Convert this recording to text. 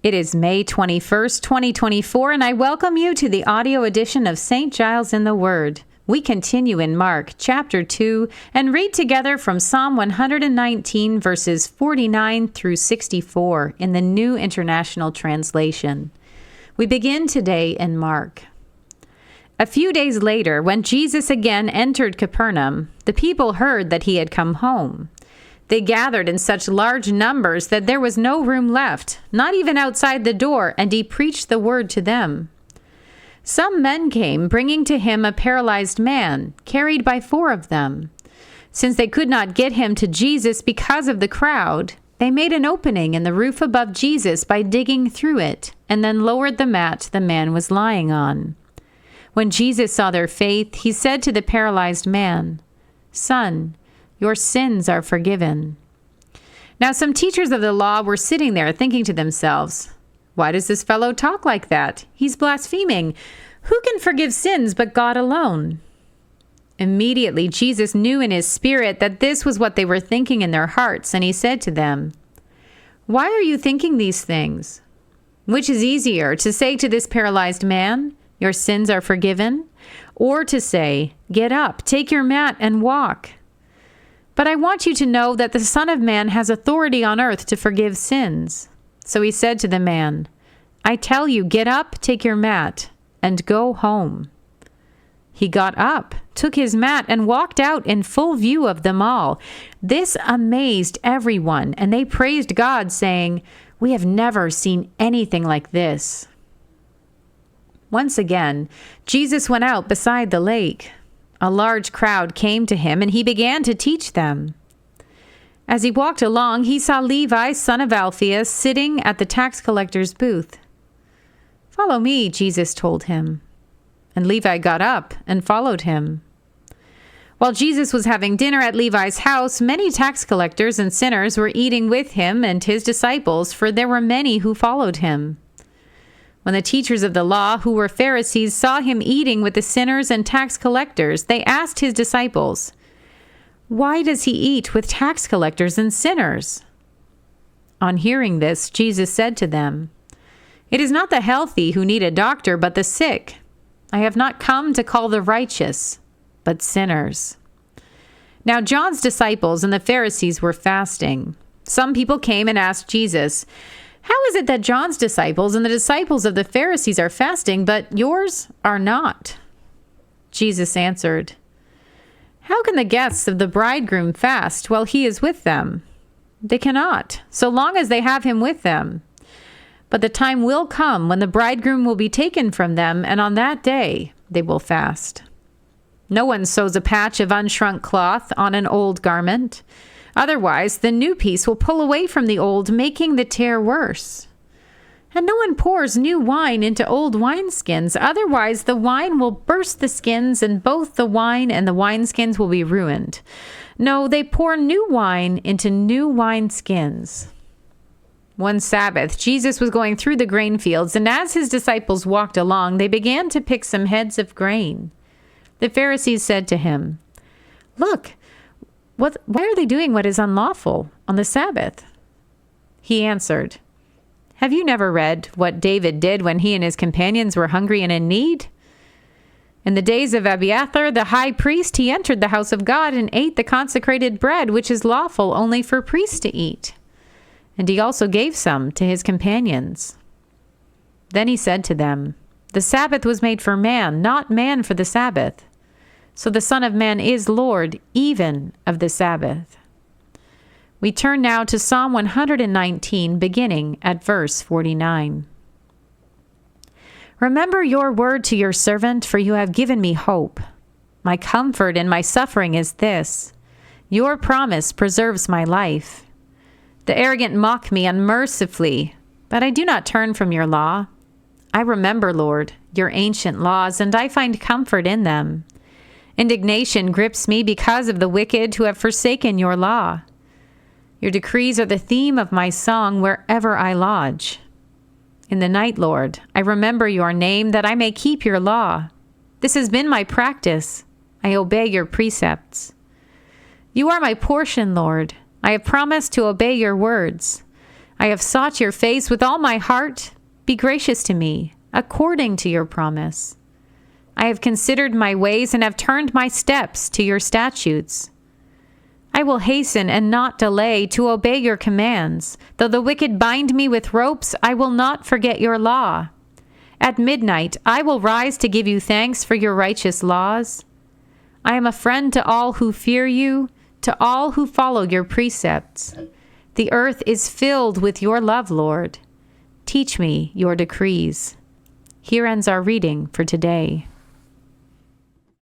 It is May 21st, 2024, and I welcome you to the audio edition of St. Giles in the Word. We continue in Mark chapter 2 and read together from Psalm 119, verses 49 through 64 in the New International Translation. We begin today in Mark. A few days later, when Jesus again entered Capernaum, the people heard that he had come home. They gathered in such large numbers that there was no room left, not even outside the door, and he preached the word to them. Some men came, bringing to him a paralyzed man, carried by 4 of them. Since they could not get him to Jesus because of the crowd, they made an opening in the roof above Jesus by digging through it, and then lowered the mat the man was lying on. When Jesus saw their faith, he said to the paralyzed man, "Son, your sins are forgiven." Now some teachers of the law were sitting there thinking to themselves, "Why does this fellow talk like that? He's blaspheming. Who can forgive sins but God alone?" Immediately Jesus knew in his spirit that this was what they were thinking in their hearts, and he said to them, "Why are you thinking these things? Which is easier, to say to this paralyzed man, 'Your sins are forgiven,' or to say, 'Get up, take your mat and walk'? But I want you to know that the Son of Man has authority on earth to forgive sins." So he said to the man, "I tell you, get up, take your mat, and go home." He got up, took his mat, and walked out in full view of them all. This amazed everyone, and they praised God, saying, "We have never seen anything like this." Once again, Jesus went out beside the lake. A large crowd came to him, and he began to teach them. As he walked along, he saw Levi, son of Alphaeus, sitting at the tax collector's booth. "Follow me," Jesus told him. And Levi got up and followed him. While Jesus was having dinner at Levi's house, many tax collectors and sinners were eating with him and his disciples, for there were many who followed him. When the teachers of the law, who were Pharisees, saw him eating with the sinners and tax collectors, they asked his disciples, "Why does he eat with tax collectors and sinners?" On hearing this, Jesus said to them, "It is not the healthy who need a doctor, but the sick. I have not come to call the righteous, but sinners." Now John's disciples and the Pharisees were fasting. Some people came and asked Jesus, "How is it that John's disciples and the disciples of the Pharisees are fasting, but yours are not?" Jesus answered, "How can the guests of the bridegroom fast while he is with them? They cannot, so long as they have him with them. But the time will come when the bridegroom will be taken from them, and on that day they will fast. No one sews a patch of unshrunk cloth on an old garment. Otherwise, the new piece will pull away from the old, making the tear worse. And no one pours new wine into old wineskins. Otherwise, the wine will burst the skins, and both the wine and the wineskins will be ruined. No, they pour new wine into new wineskins." One Sabbath, Jesus was going through the grain fields, and as his disciples walked along, they began to pick some heads of grain. The Pharisees said to him, "Look, why are they doing what is unlawful on the Sabbath?" He answered, "Have you never read what David did when he and his companions were hungry and in need? In the days of Abiathar, the high priest, he entered the house of God and ate the consecrated bread, which is lawful only for priests to eat. And he also gave some to his companions." Then he said to them, "The Sabbath was made for man, not man for the Sabbath. So the Son of Man is Lord, even of the Sabbath." We turn now to Psalm 119, beginning at verse 49. "Remember your word to your servant, for you have given me hope. My comfort in my suffering is this: your promise preserves my life. The arrogant mock me unmercifully, but I do not turn from your law. I remember, Lord, your ancient laws, and I find comfort in them. Indignation grips me because of the wicked who have forsaken your law. Your decrees are the theme of my song wherever I lodge. In the night, Lord, I remember your name that I may keep your law. This has been my practice. I obey your precepts. You are my portion, Lord. I have promised to obey your words. I have sought your face with all my heart. Be gracious to me, according to your promise. I have considered my ways and have turned my steps to your statutes. I will hasten and not delay to obey your commands. Though the wicked bind me with ropes, I will not forget your law. At midnight, I will rise to give you thanks for your righteous laws. I am a friend to all who fear you, to all who follow your precepts. The earth is filled with your love, Lord. Teach me your decrees. Here ends our reading for today.